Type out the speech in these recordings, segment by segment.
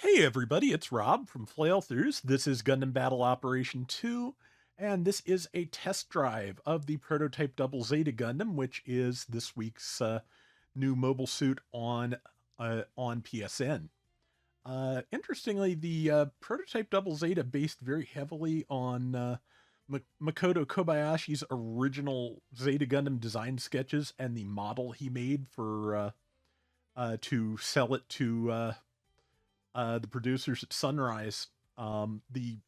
Hey everybody, it's Rob from Flailthroughs. This is Gundam Battle Operation 2, and this is a test drive of the prototype Double Zeta Gundam, which is this week's new mobile suit on PSN. Interestingly, the prototype Double Zeta based very heavily on Makoto Kobayashi's original Zeta Gundam design sketches and the model he made for to sell it to the producers at Sunrise. The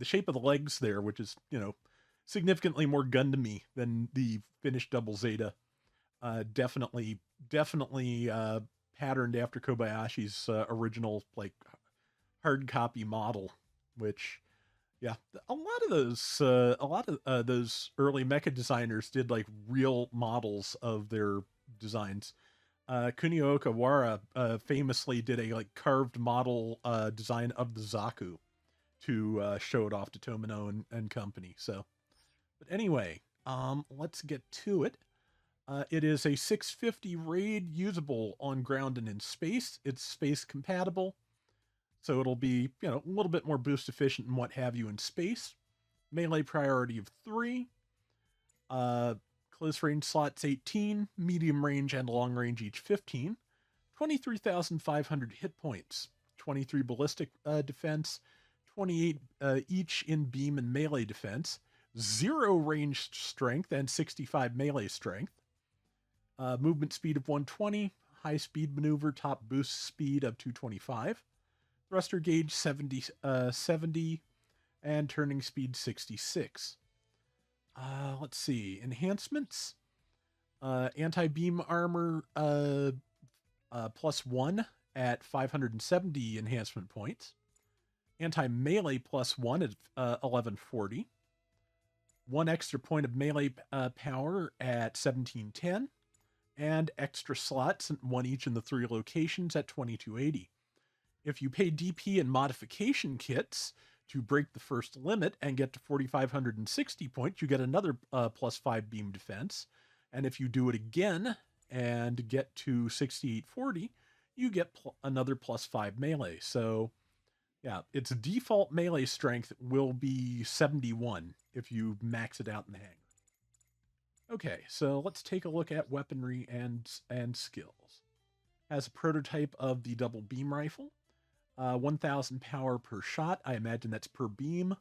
shape of the legs there, which is significantly more Gundamy than the finished Double Zeta, definitely patterned after Kobayashi's original hard copy model. Which, yeah, a lot of those early mecha designers did like real models of their designs. Kunio Okawara famously did a like carved model design of the Zaku to show it off to Tomino and company. So, but anyway, let's get to it. It is a 650 raid usable on ground and in space. It's space compatible, so it'll be a little bit more boost efficient and what have you in space. Melee priority of 3. Uh, Close range slots 18, medium range and long range each 15, 23,500 hit points, 23 ballistic defense, 28 each in beam and melee defense, 0 range strength and 65 melee strength, movement speed of 120, high speed maneuver, top boost speed of 225, thruster gauge 70, and turning speed 66. Let's see. Enhancements. Anti-beam armor +1 at 570 enhancement points. Anti-melee +1 at 1140. 1 extra point of melee power at 1710. And extra slots, 1 each in the 3 locations at 2280. If you pay DP and modification kits to break the first limit and get to 4,560 points, you get another +5 beam defense. And if you do it again and get to 6,840, you get another +5 melee. So, yeah, its default melee strength will be 71 if you max it out in the hangar. Okay, so let's take a look at weaponry and skills. Has a prototype of the double beam rifle. 1,000 power per shot. I imagine that's per beam.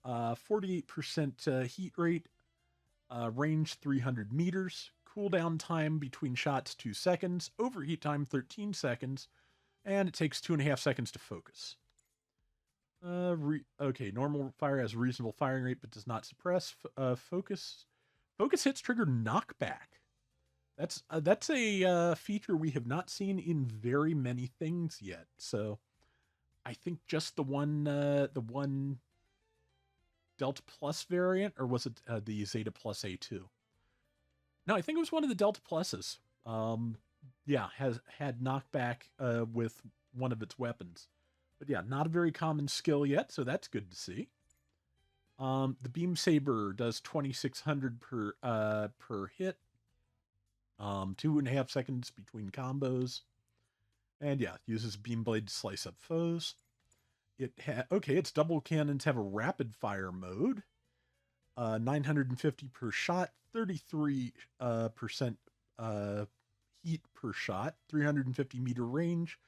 48% heat rate. Range 300 meters. Cooldown time between shots 2 seconds. Overheat time 13 seconds. And it takes 2.5 seconds to focus. Okay, normal fire has reasonable firing rate but does not suppress. Focus hits trigger knockback. That's a feature we have not seen in very many things yet. So I think just the one Delta Plus variant, or was it the Zeta Plus A2? No, I think it was one of the Delta Pluses. Yeah, has had knockback with one of its weapons, but yeah, not a very common skill yet, so that's good to see. The Beam Saber does 2,600 per hit. 2.5 seconds between combos. And yeah, uses beam blade to slice up foes. Its double cannons have a rapid fire mode. 950 per shot, 33% heat per shot, 350 meter range,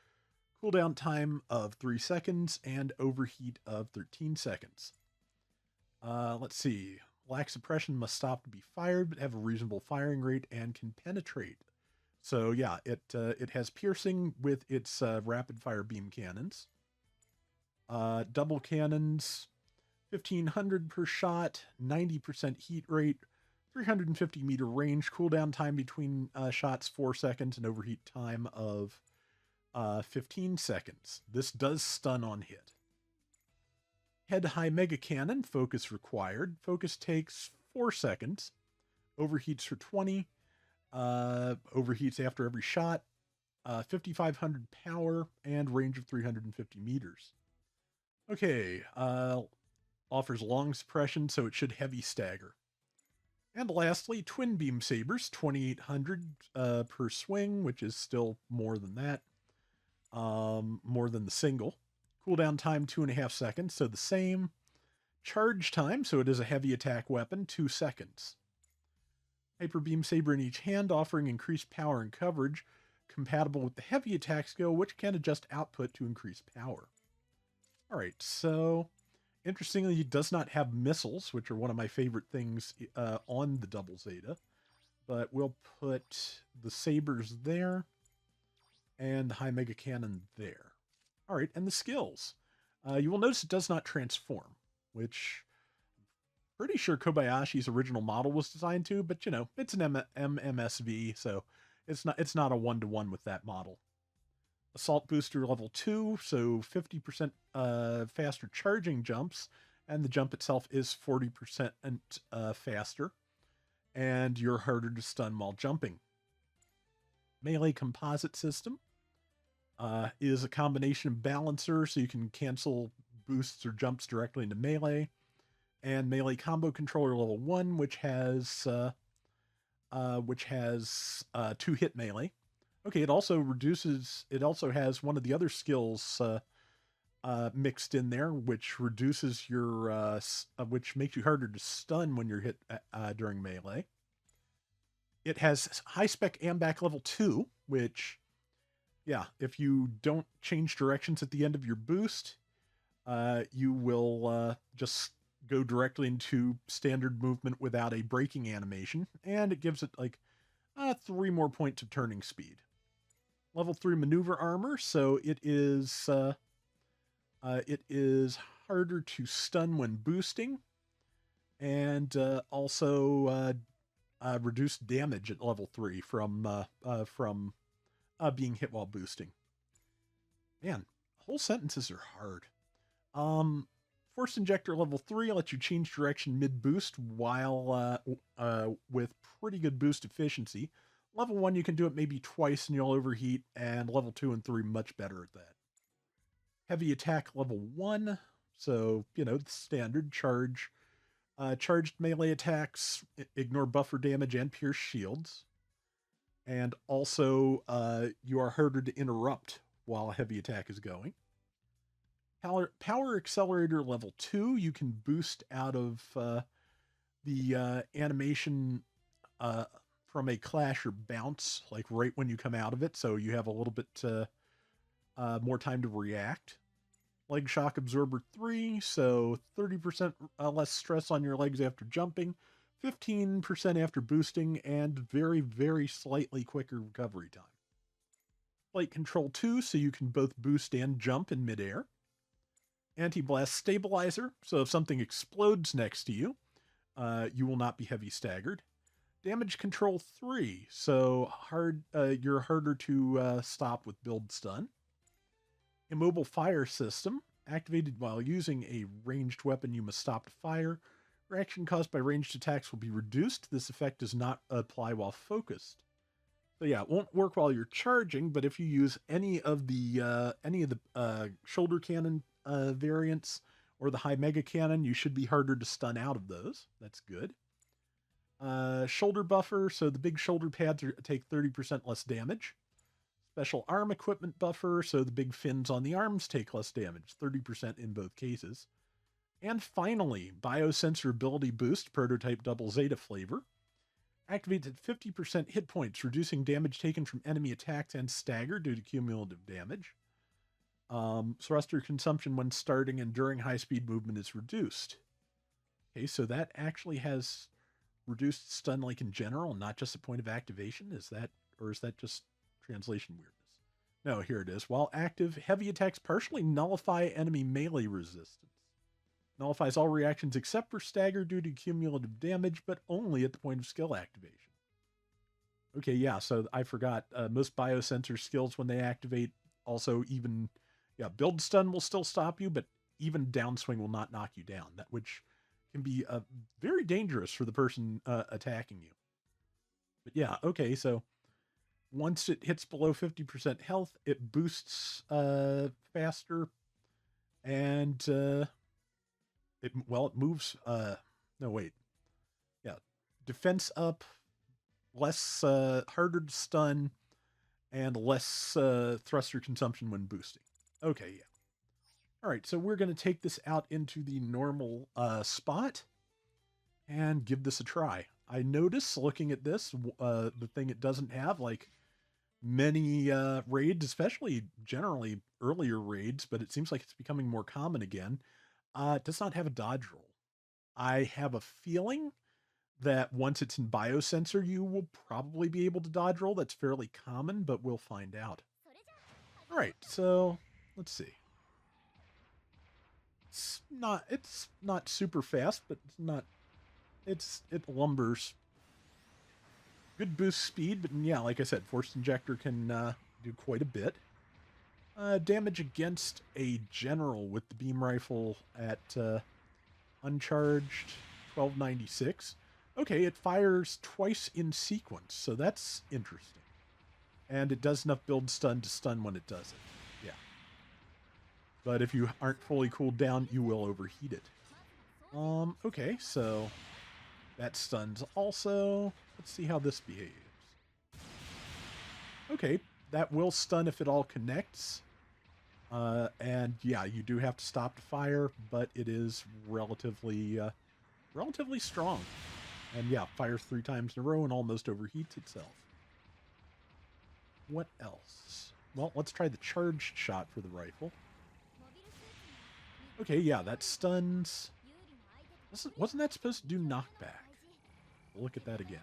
cooldown time of 3 seconds, and overheat of 13 seconds. Let's see. Lack suppression, must stop to be fired, but have a reasonable firing rate and can penetrate. So yeah, it has piercing with its rapid fire beam cannons. Double cannons, 1,500 per shot, 90% heat rate, 350 meter range, cooldown time between shots 4 seconds, and overheat time of 15 seconds. This does stun on hit. Head high mega cannon, focus required. Focus takes 4 seconds. Overheats for 20. Overheats after every shot. 5,500 power and range of 350 meters. Okay, offers long suppression, so it should heavy stagger. And lastly, twin beam sabers, 2,800 per swing, which is still more than that. more than the single. Cooldown time 2.5 seconds, so the same. Charge time, so it is a heavy attack weapon, 2 seconds. Hyper Beam Saber in each hand, offering increased power and coverage, compatible with the heavy attack skill, which can adjust output to increase power. Alright, so interestingly, it does not have missiles, which are one of my favorite things on the Double Zeta. But we'll put the sabers there and the high mega cannon there. All right, and the skills. You will notice it does not transform, which pretty sure Kobayashi's original model was designed to, but you know, it's an MMSV, so it's not a one-to-one with that model. Assault booster level 2, so 50% faster charging jumps, and the jump itself is 40% faster, and you're harder to stun while jumping. Melee composite system is a combination balancer, so you can cancel boosts or jumps directly into melee, and melee combo controller level 1, which has 2-hit melee. Okay, it also reduces. It also has one of the other skills mixed in there, which reduces your, which makes you harder to stun when you're hit during melee. It has high spec AMBAC level 2, which, yeah, if you don't change directions at the end of your boost, you will just go directly into standard movement without a braking animation, and it gives it like 3 more points of turning speed. Level 3 maneuver armor, so it is harder to stun when boosting, and also reduced damage at level 3 from being hit while boosting. Man, whole sentences are hard. Force injector level 3 lets you change direction mid boost while with pretty good boost efficiency. Level 1 you can do it maybe twice and you'll overheat, and level 2 and 3 much better at that. Heavy attack level 1, so you know, the standard charge. Charged melee attacks ignore buffer damage and pierce shields. And also, you are harder to interrupt while a heavy attack is going. Power accelerator level 2, you can boost out of the animation from a clash or bounce, like right when you come out of it, so you have a little bit more time to react. Leg shock absorber 3, so 30% less stress on your legs after jumping, 15% after boosting, and very, very slightly quicker recovery time. Flight control 2, so you can both boost and jump in midair. Anti-blast stabilizer, so if something explodes next to you, you will not be heavy staggered. Damage control 3, so you're harder to stop with build stun. Immobile fire system, activated while using a ranged weapon you must stop to fire. Reaction caused by ranged attacks will be reduced. This effect does not apply while focused. So yeah, it won't work while you're charging, but if you use any of the shoulder cannon variants or the high mega cannon, you should be harder to stun out of those. That's good. Shoulder buffer, so the big shoulder pads take 30% less damage. Special arm equipment buffer, so the big fins on the arms take less damage, 30% in both cases. And finally, Biosensor ability boost, prototype Double Zeta flavor. Activates at 50% hit points, reducing damage taken from enemy attacks and stagger due to cumulative damage. Thruster consumption when starting and during high-speed movement is reduced. Okay, so that actually has reduced stun like in general, not just a point of activation. Is that just translation weirdness? No, here it is. While active, heavy attacks partially nullify enemy melee resistance. Nullifies all reactions except for stagger due to cumulative damage, but only at the point of skill activation. Okay, yeah, so I forgot. Most biosensor skills, when they activate, also even, build stun will still stop you, but even downswing will not knock you down, which can be very dangerous for the person attacking you. But yeah, okay, so once it hits below 50% health, it boosts faster, and it moves. No, wait. Yeah, defense up, less harder to stun, and less thruster consumption when boosting. Okay, yeah. All right, so we're going to take this out into the normal spot and give this a try. I notice looking at this, the thing it doesn't have, like many raids, especially generally earlier raids, but it seems like it's becoming more common again. It does not have a dodge roll. I have a feeling that once it's in Biosensor, you will probably be able to dodge roll. That's fairly common, but we'll find out. All right, so let's see. It's not super fast, but it lumbers. Good boost speed, but yeah, like I said, Force Injector can do quite a bit. Damage against a general with the beam rifle at uncharged 1296. Okay, it fires twice in sequence, so that's interesting. And it does enough build stun to stun when it does it. Yeah. But if you aren't fully cooled down, you will overheat it. Okay, so that stuns also. Let's see how this behaves. Okay, that will stun if it all connects. And yeah, you do have to stop to fire, but it is relatively strong. And yeah, fires 3 times in a row and almost overheats itself. What else? Well, let's try the charged shot for the rifle. Okay, yeah, that stuns. Wasn't that supposed to do knockback? We'll look at that again.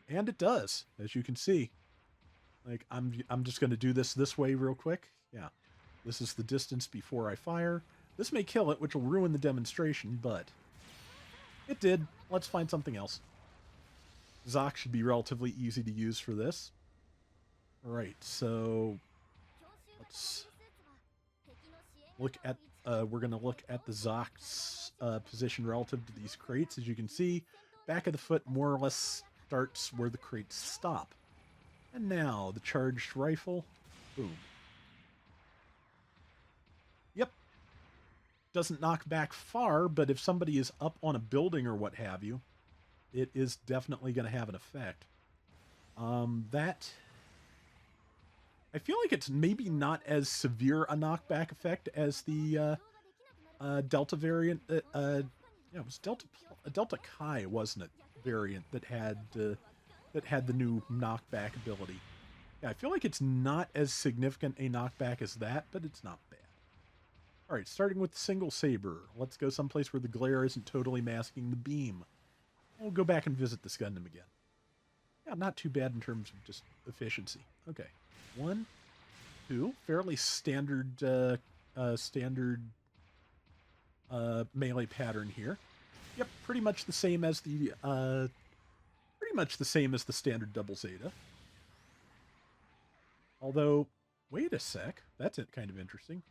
And it does, as you can see. Like, I'm just going to do this way real quick. Yeah. This is the distance before I fire. This may kill it, which will ruin the demonstration, but it did. Let's find something else. Zoc should be relatively easy to use for this. Alright, so let's look at, we're going to look at the Zoc's position relative to these crates. As you can see, back of the foot more or less starts where the crates stop. And now, the charged rifle. Boom. Yep. Doesn't knock back far, but if somebody is up on a building or what have you, it is definitely going to have an effect. That... I feel like it's maybe not as severe a knockback effect as the Delta variant. Yeah, it was Delta Chi, wasn't it? Variant that had the new knockback ability. Yeah, I feel like it's not as significant a knockback as that, but it's not bad. All right, starting with the single saber. Let's go someplace where the glare isn't totally masking the beam. We'll go back and visit this Gundam again. Yeah, not too bad in terms of just efficiency. Okay, 1, 2, fairly standard melee pattern here. Yep, pretty much the same as the standard double Zeta. Although, wait a sec, that's kind of interesting.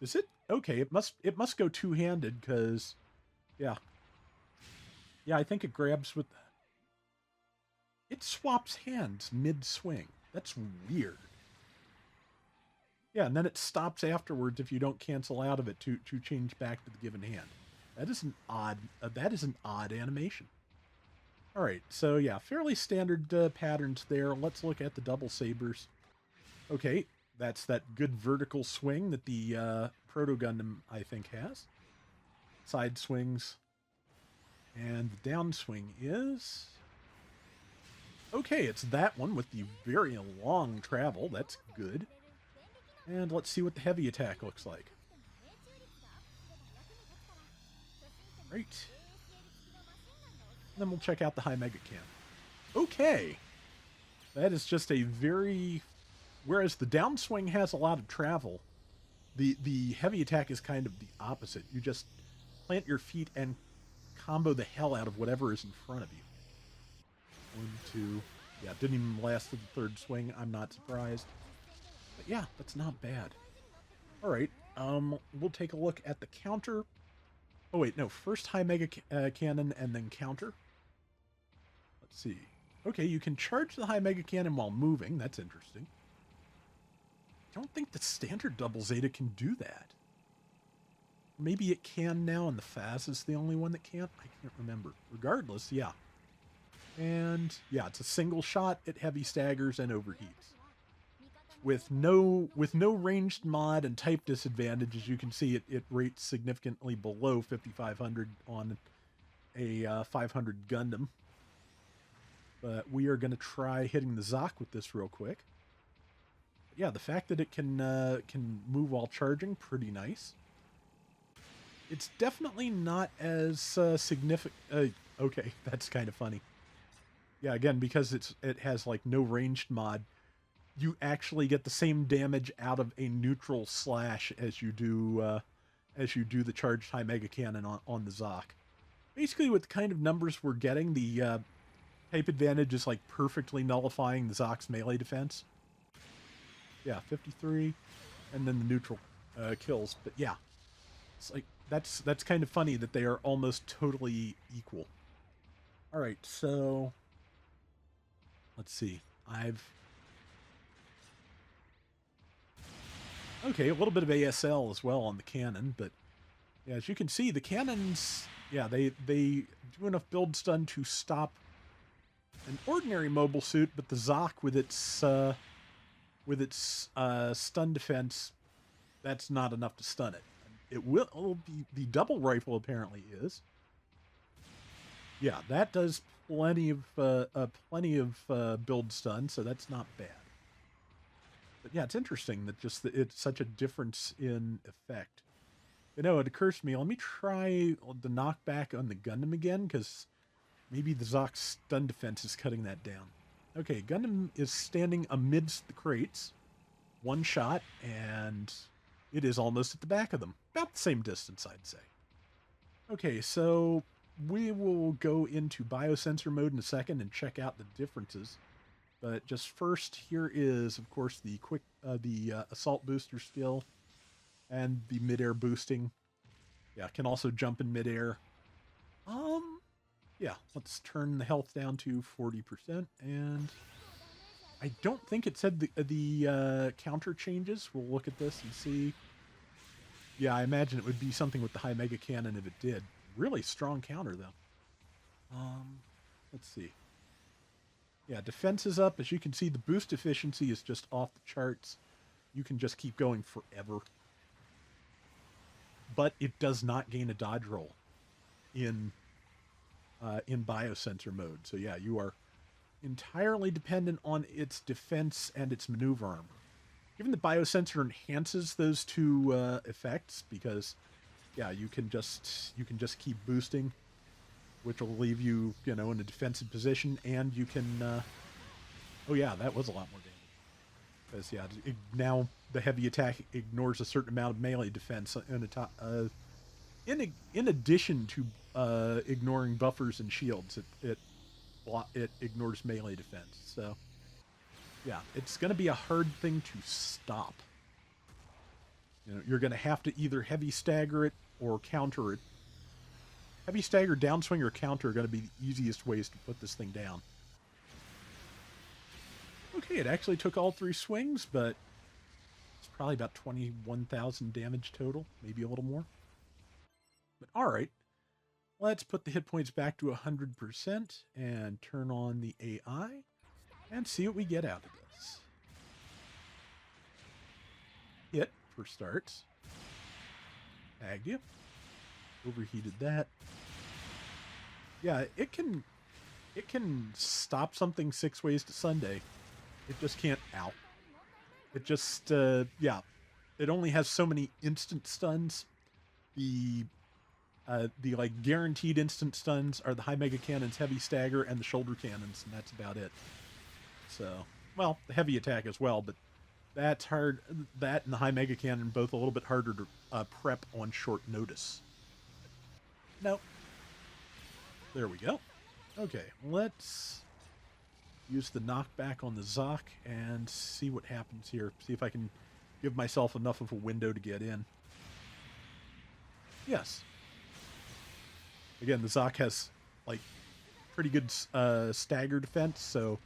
Is it okay? It must go two-handed because, yeah, I think it grabs with. It swaps hands mid-swing. That's weird. Yeah, and then it stops afterwards if you don't cancel out of it to change back to the given hand. That is an odd animation. All right, so yeah, fairly standard patterns there. Let's look at the double sabers. Okay, that's that good vertical swing that the Proto Gundam I think has. Side swings, and the downswing is. Okay, it's that one with the very long travel. That's good. And let's see what the heavy attack looks like. Right. And then we'll check out the high mega cam. Okay. That is just a very... Whereas the downswing has a lot of travel, the heavy attack is kind of the opposite. You just plant your feet and combo the hell out of whatever is in front of you. 1, 2... Yeah, didn't even last to the third swing. I'm not surprised. But yeah, that's not bad. Alright, we'll take a look at the counter. Oh wait, no, first high mega cannon and then counter. Let's see. Okay, you can charge the high mega cannon while moving. That's interesting. I don't think the standard double Zeta can do that. Maybe it can now and the Faz is the only one that can't? I can't remember. Regardless, yeah. And yeah, it's a single shot. It heavy staggers and overheats. With no ranged mod and type disadvantage, as you can see, it rates significantly below 5500 on a 500 Gundam. But we are going to try hitting the Zoc with this real quick. Yeah, the fact that it can move while charging, pretty nice. It's definitely not as significant. Okay, that's kind of funny. Yeah, again, because it has like no ranged mod, you actually get the same damage out of a neutral slash as you do the charged high mega cannon on the Zoc. Basically, with the kind of numbers we're getting, the type advantage is like perfectly nullifying the Zoc's melee defense. Yeah, 53, and then the neutral kills. But yeah, it's like that's kind of funny that they are almost totally equal. All right, so let's see. Okay, a little bit of ASL as well on the cannon, but yeah, as you can see, the cannons, yeah, they do enough build stun to stop an ordinary mobile suit, but the Zoc with its stun defense, that's not enough to stun it. It'll be the double rifle apparently is. Yeah, that does plenty of build stun, so that's not bad. But yeah, it's interesting that it's such a difference in effect. You know, it occurs to me, let me try the knockback on the Gundam again, because maybe the Zoc's stun defense is cutting that down. Okay, Gundam is standing amidst the crates. One shot, and it is almost at the back of them. About the same distance, I'd say. Okay, so we will go into Biosensor mode in a second and check out the differences. But just first, here is, of course, the assault booster skill and the midair boosting. Yeah, can also jump in midair. Yeah, let's turn the health down to 40%, and I don't think it said the counter changes. We'll look at this and see. Yeah, I imagine it would be something with the high mega cannon if it did. Really strong counter, though. Let's see. Yeah, defense is up. As you can see, the boost efficiency is just off the charts. You can just keep going forever. But it does not gain a dodge roll in Biosensor mode. So yeah, you are entirely dependent on its defense and its maneuver armor. Given that Biosensor enhances those two effects, because yeah, you can just keep boosting, which will leave you, in a defensive position, and you can. Oh yeah, that was a lot more damage. Because yeah, now the heavy attack ignores a certain amount of melee defense in addition to ignoring buffers and shields. It ignores melee defense. So yeah, it's going to be a hard thing to stop. You're going to have to either heavy stagger it or counter it. Heavy stagger, downswing, or counter are going to be the easiest ways to put this thing down. Okay, it actually took all three swings, but it's probably about 21,000 damage total, maybe a little more. But alright, let's put the hit points back to 100% and turn on the AI and see what we get out of this. Hit for starts. Tagged you. Overheated that. Yeah, it can stop something 6 ways to Sunday. It just can't out. It just yeah, it only has so many instant stuns. The like guaranteed instant stuns are the high mega cannons, heavy stagger, and the shoulder cannons, and that's about it. So, well, the heavy attack as well, but that's hard. That and the high mega cannon both a little bit harder to prep on short notice. Nope. There we go. Okay, let's use the knockback on the Zoc and see what happens here. See if I can give myself enough of a window to get in. Yes. Again, the Zoc has like pretty good stagger defense, so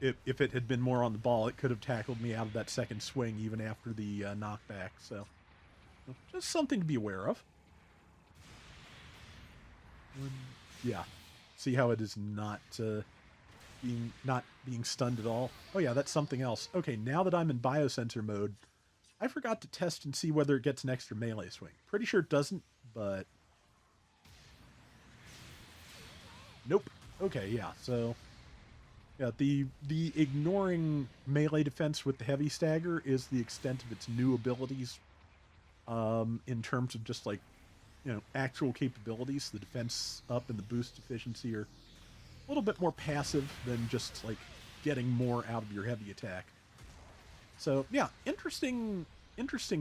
if it had been more on the ball, it could have tackled me out of that second swing even after the knockback. So just something to be aware of. Yeah. See how it is not being stunned at all. Oh yeah, that's something else. Okay, now that I'm in biosensor mode, I forgot to test and see whether it gets an extra melee swing. Pretty sure it doesn't, but nope. Okay, yeah. So yeah, the ignoring melee defense with the heavy stagger is the extent of its new abilities. In terms of just like, actual capabilities, the defense up and the boost efficiency are a little bit more passive than just like getting more out of your heavy attack. So yeah, interesting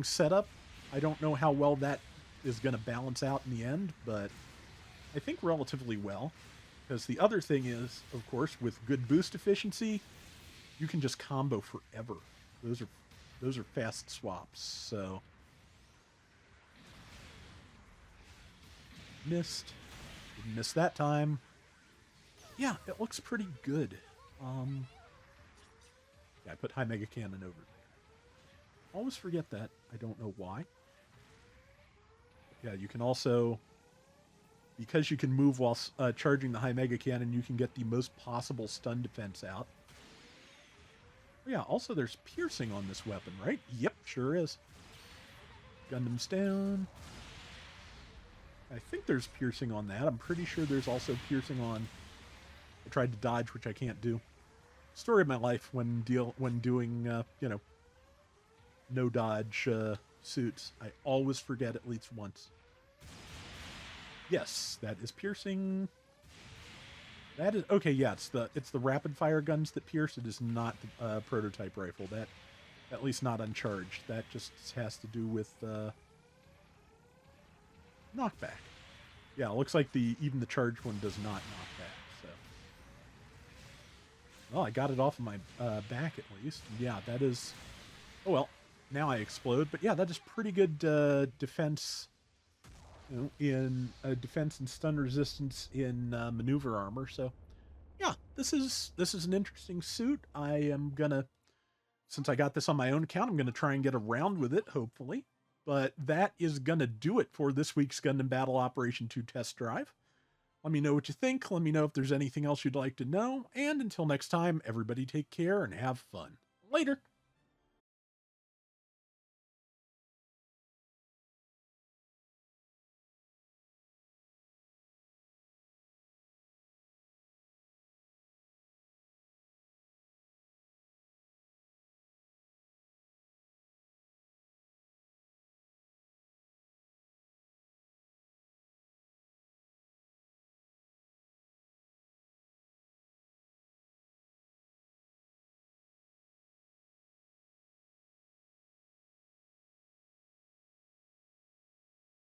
setup. I don't know how well that is going to balance out in the end, but I think relatively well. Because the other thing is, of course, with good boost efficiency, you can just combo forever. Those are fast swaps. So missed, didn't miss that time. Yeah, it looks pretty good. Yeah, I put high mega cannon over there. Always forget that. I don't know why. Yeah, you can also, because you can move while charging the high mega cannon, you can get the most possible stun defense out. Oh, yeah, also there's piercing on this weapon, right? Yep, sure is. Gundam's down. I think there's piercing on that. I'm pretty sure there's also piercing on... I tried to dodge, which I can't do. Story of my life when doing, no dodge suits. I always forget at least once. Yes, that is piercing. That is okay. Yeah, it's the rapid fire guns that pierce. It is not the prototype rifle. That, at least not uncharged. That just has to do with knockback. Yeah, it looks like even the charged one does not knock back. So, well, I got it off of my back at least. Yeah, that is. Oh well, now I explode. But yeah, that is pretty good defense. In defense and stun resistance in maneuver armor. So, yeah, this is an interesting suit. I am gonna, since I got this on my own account, I'm gonna try and get around with it, hopefully. But that is gonna do it for this week's Gundam Battle Operation 2 test drive. Let me know what you think. Let me know if there's anything else you'd like to know. And until next time, everybody take care and have fun. Later.